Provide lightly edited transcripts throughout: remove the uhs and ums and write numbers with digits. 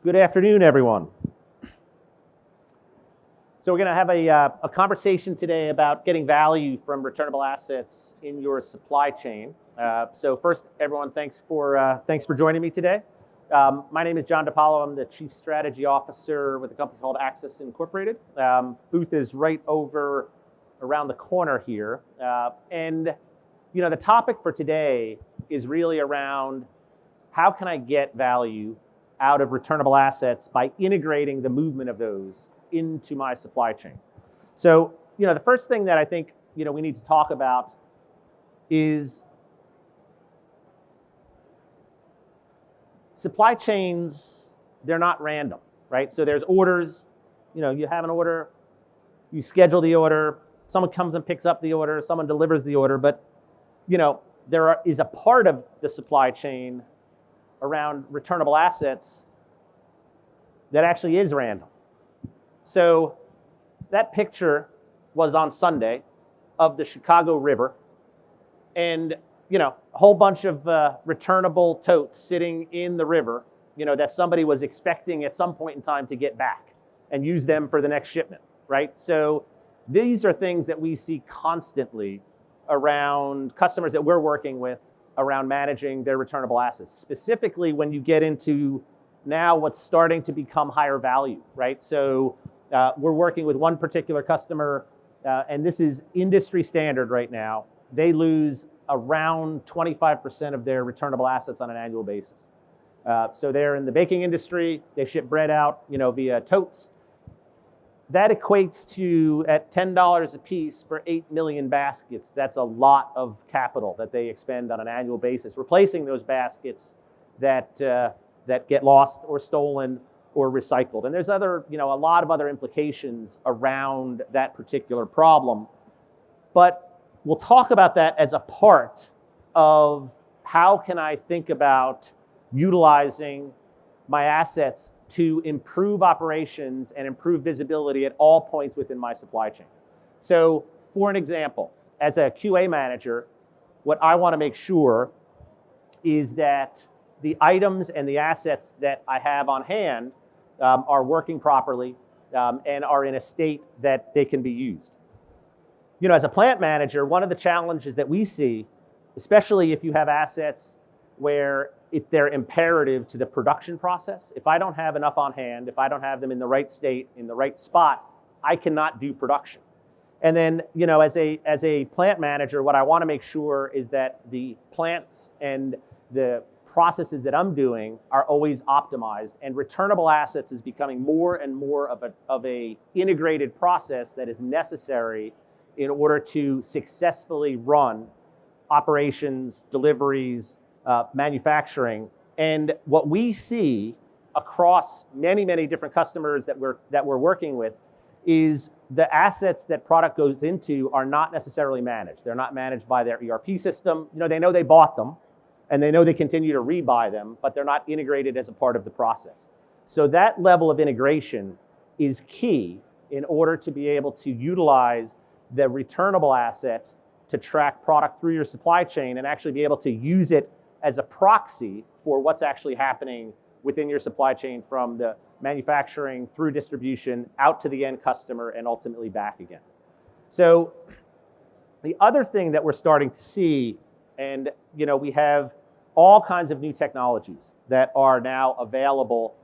Good afternoon, everyone. So we're going to have a conversation today about getting value from returnable assets in your supply chain. So first, everyone, thanks for joining me today. My name is John DiPalo. I'm the Chief Strategy Officer with a company called Acsis Incorporated. Booth is right over around the corner here. And you know, the topic for today is really around how can I get value out of returnable assets by integrating the movement of those into my supply chain. So, you know, the first thing that I think, you know, we need to talk about is supply chains. They're not random, right? So there's orders, you know, you have an order, you schedule the order, someone comes and picks up the order, someone delivers the order, but, you know, is a part of the supply chain around returnable assets that actually is random. So that picture was on Sunday of the Chicago River, and you know, a whole bunch of returnable totes sitting in the river, you know, that somebody was expecting at some point in time to get back and use them for the next shipment, right? So these are things that we see constantly around customers that we're working with around managing their returnable assets, specifically when you get into now what's starting to become higher value, right? So we're working with one particular customer, and this is industry standard right now. They lose around 25% of their returnable assets on an annual basis. So they're in the baking industry. They ship bread out, you know, via totes. That equates to, at $10 a piece for 8 million baskets, that's a lot of capital that they expend on an annual basis, replacing those baskets that get lost or stolen or recycled. And there's other, you know, a lot of other implications around that particular problem. But we'll talk about that as a part of how can I think about utilizing my assets to improve operations and improve visibility at all points within my supply chain. So for an example, as a QA manager, what I want to make sure is that the items and the assets that I have on hand are working properly and are in a state that they can be used. You know, as a plant manager, one of the challenges that we see, especially if you have assets where they're imperative to the production process. If I don't have enough on hand, if I don't have them in the right state, in the right spot, I cannot do production. And then, you know, as a plant manager, what I want to make sure is that the plants and the processes that I'm doing are always optimized, and returnable assets is becoming more and more of a integrated process that is necessary in order to successfully run operations, deliveries, manufacturing. And what we see across many, many different customers that we're working with is the assets that product goes into are not necessarily managed. They're not managed by their ERP system. You know, they know they bought them and they know they continue to rebuy them, but they're not integrated as a part of the process. So that level of integration is key in order to be able to utilize the returnable asset to track product through your supply chain and actually be able to use it as a proxy for what's actually happening within your supply chain from the manufacturing through distribution out to the end customer and ultimately back again. So the other thing that we're starting to see, and you know, we have all kinds of new technologies that are now available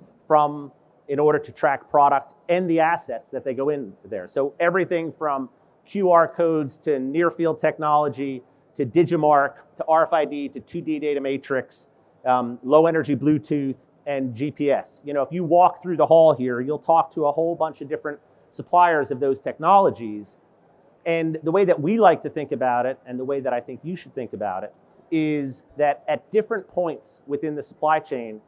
in order to track product and the assets that they go in there. So everything from QR codes to near field technology to Digimark, to RFID, to 2D data matrix, low energy Bluetooth, and GPS. You know, if you walk through the hall here, you'll talk to a whole bunch of different suppliers of those technologies. And the way that we like to think about it, and the way that I think you should think about it, is that at different points within the supply chain,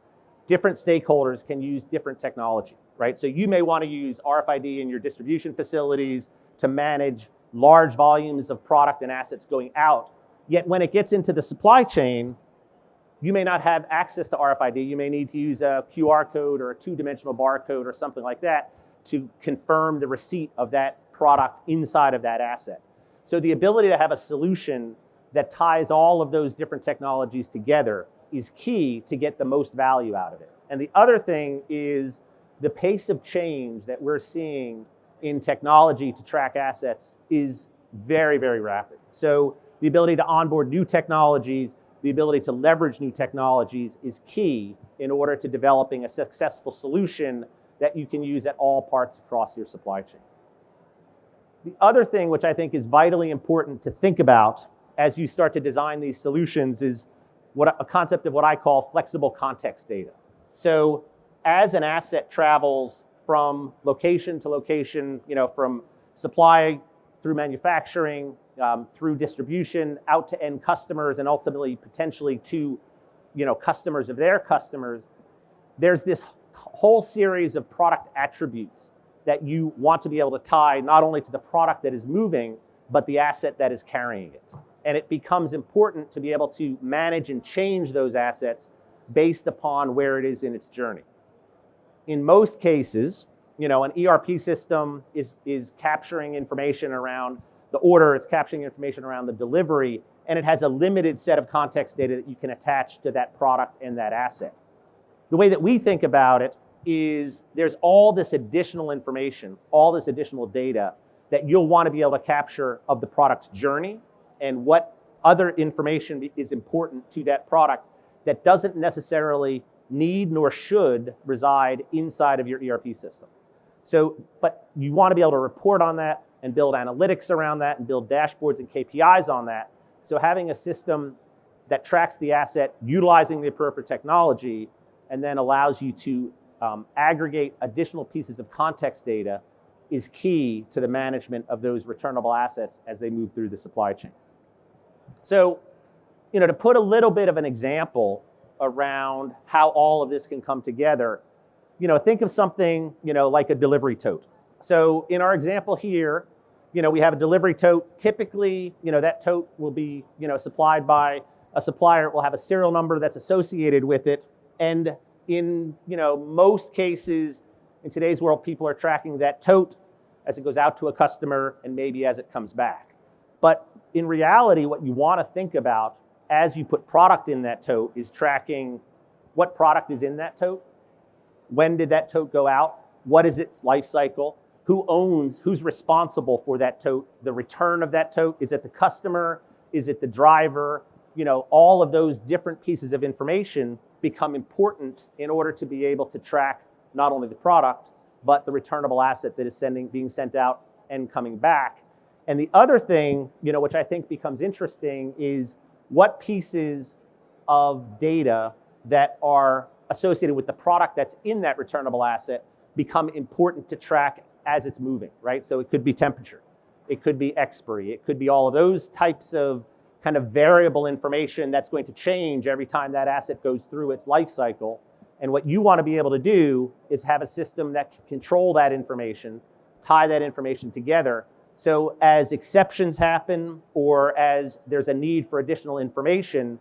different stakeholders can use different technology, right? So you may want to use RFID in your distribution facilities to manage large volumes of product and assets going out. Yet when it gets into the supply chain, you may not have access to RFID. You may need to use a QR code or a two-dimensional barcode or something like that to confirm the receipt of that product inside of that asset. So the ability to have a solution that ties all of those different technologies together is key to get the most value out of it. And the other thing is the pace of change that we're seeing in technology to track assets is very, very rapid. So the ability to onboard new technologies, the ability to leverage new technologies is key in order to developing a successful solution that you can use at all parts across your supply chain. The other thing which I think is vitally important to think about as you start to design these solutions is a concept of what I call flexible context data. So as an asset travels from location to location, from supply through manufacturing, through distribution, out to end customers, and ultimately potentially to customers of their customers, there's this whole series of product attributes that you want to be able to tie not only to the product that is moving, but the asset that is carrying it. And it becomes important to be able to manage and change those assets based upon where it is in its journey. In most cases, an ERP system is capturing information around the order, it's capturing information around the delivery, and it has a limited set of context data that you can attach to that product and that asset. The way that we think about it is there's all this additional information, all this additional data that you'll want to be able to capture of the product's journey and what other information is important to that product that doesn't necessarily need nor should reside inside of your ERP system. So, but you want to be able to report on that and build analytics around that and build dashboards and KPIs on that. So having a system that tracks the asset, utilizing the appropriate technology, and then allows you to aggregate additional pieces of context data is key to the management of those returnable assets as they move through the supply chain. So, to put a little bit of an example around how all of this can come together, think of something, like a delivery tote. So in our example here, we have a delivery tote. Typically, that tote will be, supplied by a supplier. It will have a serial number that's associated with it. And in, most cases in today's world, people are tracking that tote as it goes out to a customer and maybe as it comes back. But in reality, what you want to think about as you put product in that tote is tracking what product is in that tote, when did that tote go out, what is its life cycle, who's responsible for that tote, the return of that tote, is it the customer, is it the driver, all of those different pieces of information become important in order to be able to track not only the product, but the returnable asset that is being sent out and coming back. And the other thing, which I think becomes interesting is what pieces of data that are associated with the product that's in that returnable asset become important to track as it's moving, right? So it could be temperature, it could be expiry, it could be all of those types of kind of variable information that's going to change every time that asset goes through its life cycle. And what you want to be able to do is have a system that can control that information, tie that information together. So as exceptions happen or as there's a need for additional information,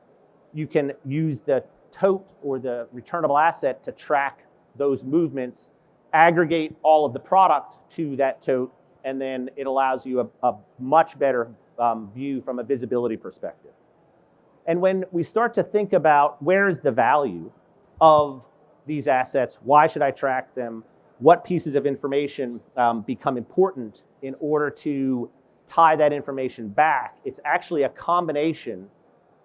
you can use the tote or the returnable asset to track those movements, aggregate all of the product to that tote, and then it allows you a much better view from a visibility perspective. And when we start to think about where is the value of these assets, why should I track them, what pieces of information become important in order to tie that information back, it's actually a combination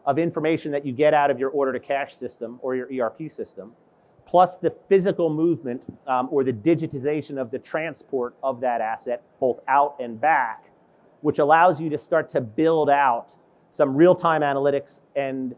of information that you get out of your order-to-cash system or your ERP system, plus the physical movement or the digitization of the transport of that asset, both out and back, which allows you to start to build out some real-time analytics and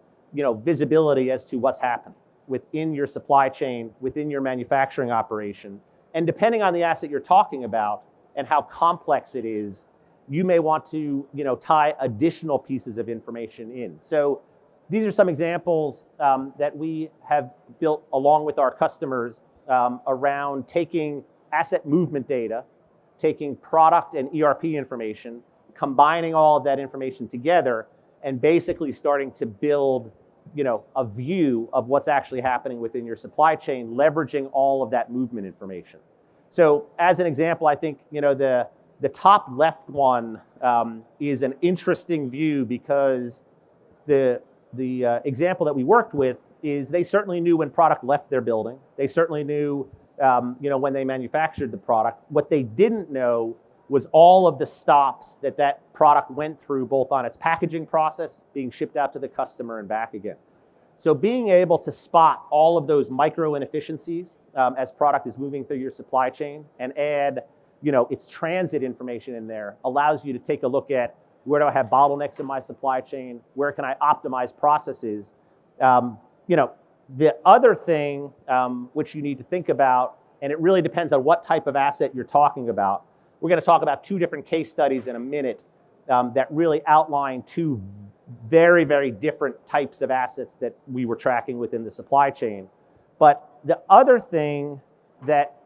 visibility as to what's happening within your supply chain, within your manufacturing operation. And depending on the asset you're talking about and how complex it is, you may want to tie additional pieces of information in. So these are some examples that we have built along with our customers around taking asset movement data, taking product and ERP information, combining all of that information together, and basically starting to build a view of what's actually happening within your supply chain, leveraging all of that movement information. So as an example, I think the top left one is an interesting view because the example that we worked with is they certainly knew when product left their building. They certainly knew when they manufactured the product. What they didn't know was all of the stops that product went through, both on its packaging process, being shipped out to the customer and back again. So being able to spot all of those micro inefficiencies as product is moving through your supply chain and add its transit information in there allows you to take a look at, where do I have bottlenecks in my supply chain? Where can I optimize processes? The other thing which you need to think about, and it really depends on what type of asset you're talking about. We're going to talk about 2 different case studies in a minute that really outline 2 very, very different types of assets that we were tracking within the supply chain. But the other thing that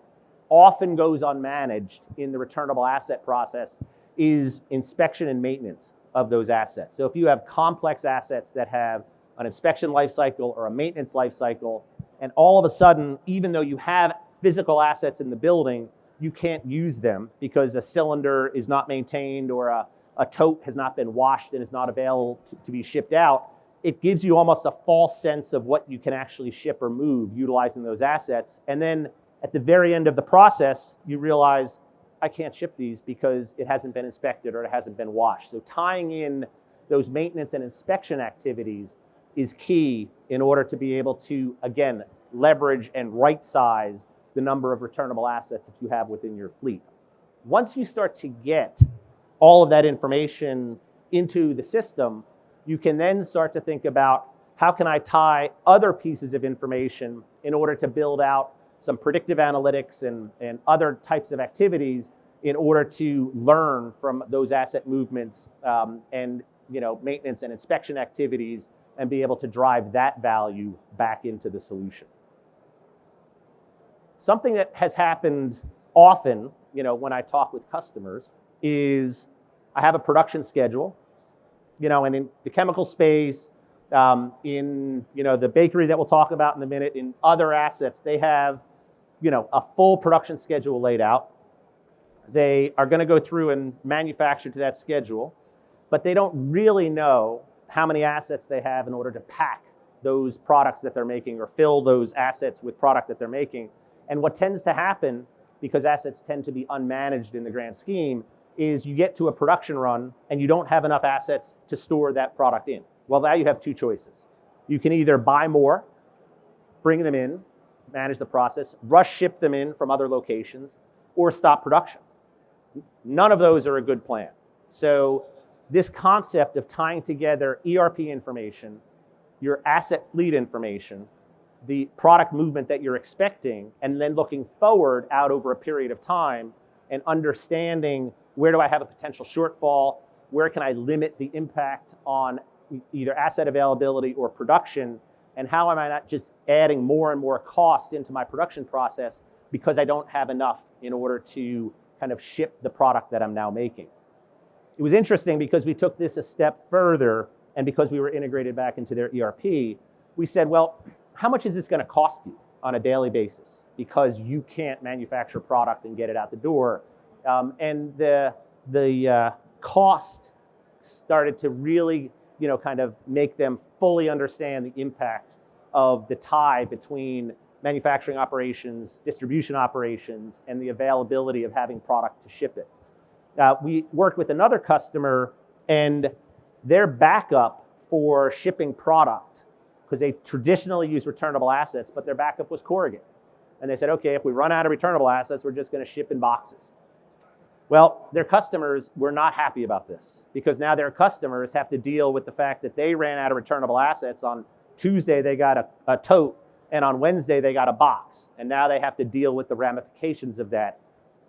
often goes unmanaged in the returnable asset process is inspection and maintenance of those assets. So if you have complex assets that have an inspection life cycle or a maintenance life cycle, and all of a sudden, even though you have physical assets in the building, you can't use them because a cylinder is not maintained or a tote has not been washed and is not available to be shipped out, it gives you almost a false sense of what you can actually ship or move utilizing those assets. And then at the very end of the process, you realize, I can't ship these because it hasn't been inspected or it hasn't been washed. So tying in those maintenance and inspection activities is key in order to be able to, again, leverage and right-size the number of returnable assets that you have within your fleet. Once you start to get all of that information into the system, you can then start to think about, how can I tie other pieces of information in order to build out some predictive analytics and other types of activities in order to learn from those asset movements and maintenance and inspection activities, and be able to drive that value back into the solution. Something that has happened often, when I talk with customers, is I have a production schedule, and in the chemical space, in the bakery that we'll talk about in a minute, in other assets, they have a full production schedule laid out. They are going to go through and manufacture to that schedule, but they don't really know how many assets they have in order to pack those products that they're making or fill those assets with product that they're making. And what tends to happen, because assets tend to be unmanaged in the grand scheme, is you get to a production run and you don't have enough assets to store that product in. Well, now you have 2 choices. You can either buy more, bring them in, manage the process, rush ship them in from other locations, or stop production. None of those are a good plan. So this concept of tying together ERP information, your asset fleet information, the product movement that you're expecting, and then looking forward out over a period of time and understanding, where do I have a potential shortfall? Where can I limit the impact on either asset availability or production? And how am I not just adding more and more cost into my production process because I don't have enough in order to kind of ship the product that I'm now making? It was interesting because we took this a step further, and because we were integrated back into their ERP, we said, well, how much is this going to cost you on a daily basis because you can't manufacture product and get it out the door? And the cost started to really kind of make them fully understand the impact of the tie between manufacturing operations, distribution operations, and the availability of having product to ship it. We worked with another customer, and their backup for shipping product, because they traditionally use returnable assets, but their backup was corrugate. And they said, okay, if we run out of returnable assets, we're just going to ship in boxes. Well, their customers were not happy about this, because now their customers have to deal with the fact that they ran out of returnable assets. On Tuesday, they got a tote, and on Wednesday, they got a box. And now they have to deal with the ramifications of that.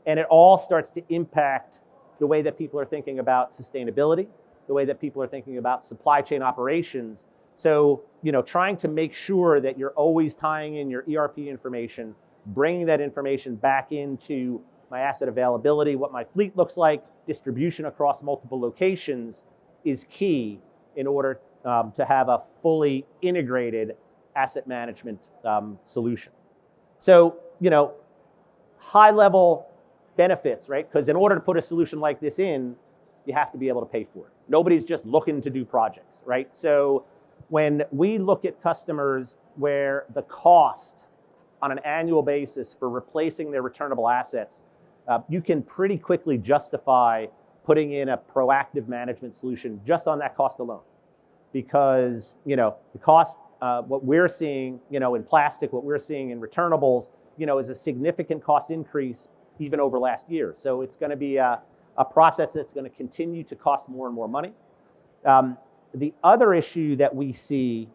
And it all starts to impact the way that people are thinking about sustainability, the way that people are thinking about supply chain operations. So, trying to make sure that you're always tying in your ERP information, bringing that information back into my asset availability, what my fleet looks like, distribution across multiple locations, is key in order to have a fully integrated asset management solution. So, high level benefits, right? Because in order to put a solution like this in, you have to be able to pay for it. Nobody's just looking to do projects, right? So when we look at customers where the cost on an annual basis for replacing their returnable assets, you can pretty quickly justify putting in a proactive management solution just on that cost alone. Because the cost, what we're seeing in plastic, what we're seeing in returnables, is a significant cost increase even over last year. So it's going to be a process that's going to continue to cost more and more money. The other issue that we see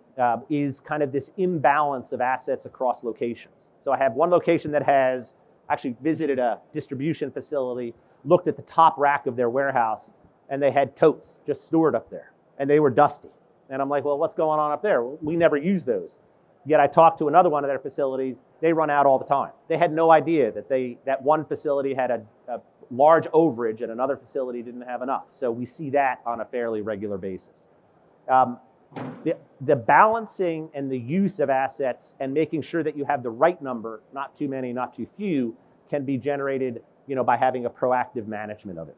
is kind of this imbalance of assets across locations. So I have one location that has actually visited a distribution facility, looked at the top rack of their warehouse, and they had totes just stored up there, and they were dusty. And I'm like, well, what's going on up there? We never use those. Yet I talked to another one of their facilities. They run out all the time. They had no idea that one facility had a large overage and another facility didn't have enough. So we see that on a fairly regular basis. The balancing and the use of assets and making sure that you have the right number, not too many, not too few, can be generated by having a proactive management of it.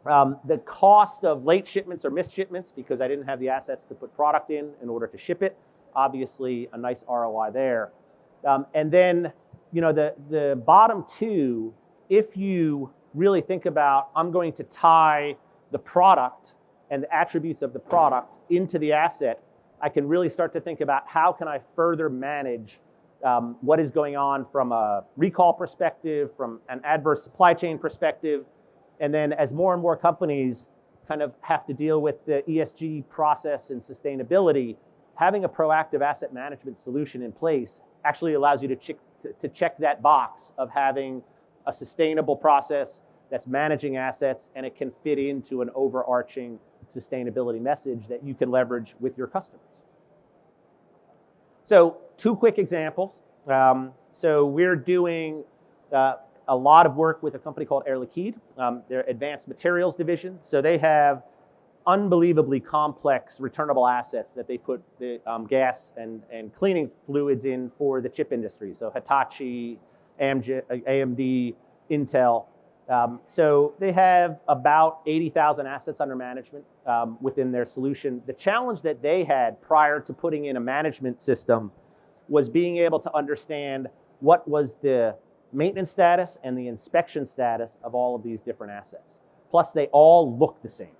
The cost of late shipments or missed shipments, because I didn't have the assets to put product in order to ship it, obviously a nice ROI there. And then the bottom two, if you really think about, I'm going to tie the product and the attributes of the product into the asset, I can really start to think about how can I further manage what is going on from a recall perspective, from an adverse supply chain perspective. And then as more and more companies kind of have to deal with the ESG process and sustainability, having a proactive asset management solution in place actually allows you to check that box of having a sustainable process that's managing assets, and it can fit into an overarching sustainability message that you can leverage with your customers. So 2 quick examples. So we're doing a lot of work with a company called Air Liquide, their advanced materials division. So they have unbelievably complex returnable assets that they put the gas and cleaning fluids in for the chip industry. So Hitachi, AMD, Intel. So they have about 80,000 assets under management within their solution. The challenge that they had prior to putting in a management system was being able to understand what was the maintenance status and the inspection status of all of these different assets. Plus, they all look the same.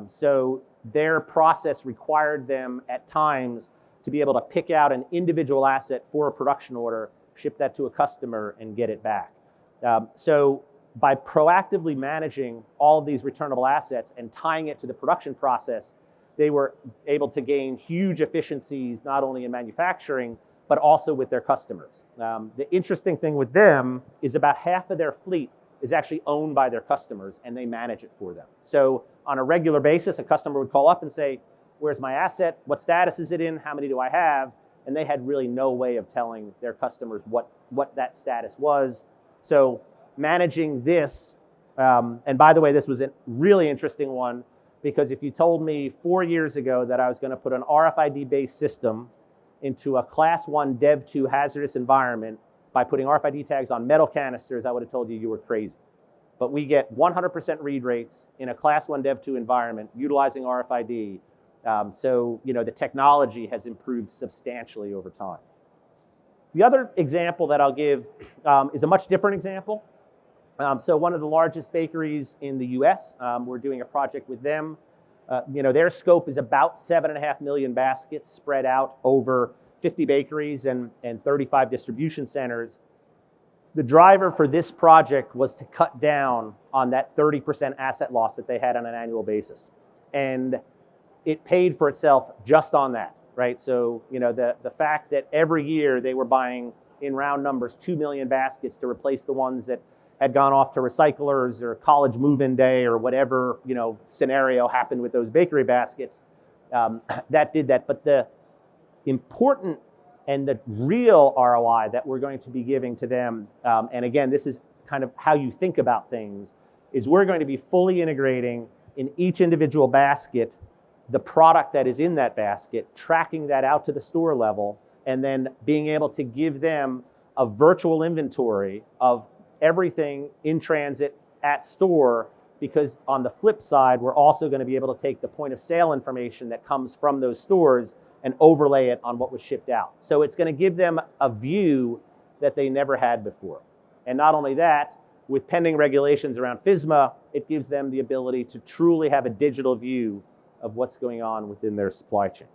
So their process required them at times to be able to pick out an individual asset for a production order, ship that to a customer, and get it back. So by proactively managing all of these returnable assets and tying it to the production process, they were able to gain huge efficiencies, not only in manufacturing, but also with their customers. The interesting thing with them is about half of their fleet is actually owned by their customers, and they manage it for them. So on a regular basis, a customer would call up and say, where's my asset? What status is it in? How many do I have? And they had really no way of telling their customers what that status was. So managing this, and by the way, this was a really interesting one, because if you told me 4 years ago that I was going to put an RFID-based system into a Class 1 Dev 2 hazardous environment by putting RFID tags on metal canisters, I would have told you were crazy. But we get 100% read rates in a Class 1 Dev 2 environment utilizing RFID. So the technology has improved substantially over time. The other example that I'll give is a much different example. So one of the largest bakeries in the US, we're doing a project with them. Their scope is about 7.5 million baskets spread out over 50 bakeries and 35 distribution centers. The driver for this project was to cut down on that 30% asset loss that they had on an annual basis. And it paid for itself just on that, right? So, the fact that every year they were buying, in round numbers, 2 million baskets to replace the ones that had gone off to recyclers or college move-in day or whatever, scenario happened with those bakery baskets, that did that. But the important and the real ROI that we're going to be giving to them, and again, this is kind of how you think about things, is we're going to be fully integrating in each individual basket the product that is in that basket, tracking that out to the store level, and then being able to give them a virtual inventory of everything in transit at store, because on the flip side, we're also going to be able to take the point of sale information that comes from those stores and overlay it on what was shipped out. So it's going to give them a view that they never had before. And not only that, with pending regulations around FSMA, it gives them the ability to truly have a digital view of what's going on within their supply chain.